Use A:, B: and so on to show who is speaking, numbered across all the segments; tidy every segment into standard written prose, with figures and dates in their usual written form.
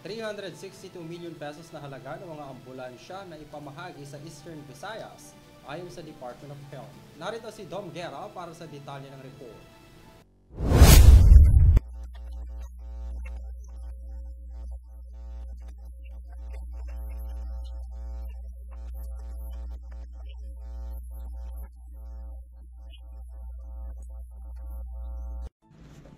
A: 362 million pesos na halaga ng mga ambulansya na ipamahagi sa Eastern Visayas ayon sa Department of Health. Narito si Dom Guerra para sa detalye ng report.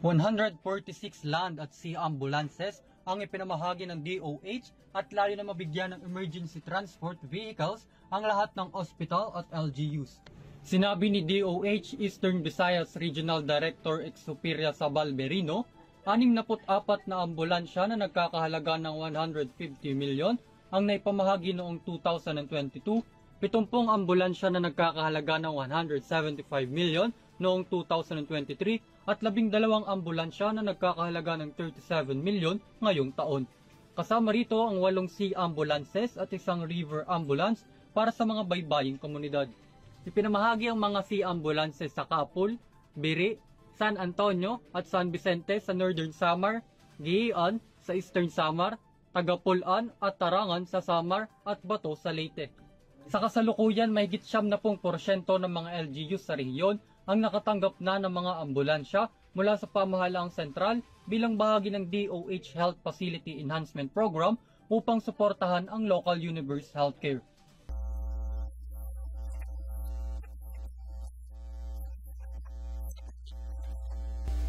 A: $146 land at sea ambulances ang ipinamahagi ng DOH at lalo na mabigyan ng emergency transport vehicles ang lahat ng ospital at LGUs. Sinabi ni DOH Eastern Visayas Regional Director Exuperia Sabal Berino, 64 na ambulansya na nagkakahalaga ng 150 milyon ang naipamahagi noong 2022, 70 ambulansya na nagkakahalaga ng 175 milyon noong 2023 at 12 ambulansya na nagkakahalaga ng 37 milyon ngayong taon. Kasama rito ang 8 sea ambulances at 1 river ambulance para sa mga baybaying komunidad. Ipinamahagi ang mga sea ambulances sa Kapul, Biri, San Antonio at San Vicente sa Northern Samar, Giian sa Eastern Samar, Tagapulan at Tarangan sa Samar at Bato sa Leyte. Sa kasalukuyan, mahigit 70% ng mga LGUs sa rehiyon ang nakatanggap na ng mga ambulansya mula sa pamahalaang sentral bilang bahagi ng DOH Health Facility Enhancement Program upang suportahan ang local universal healthcare.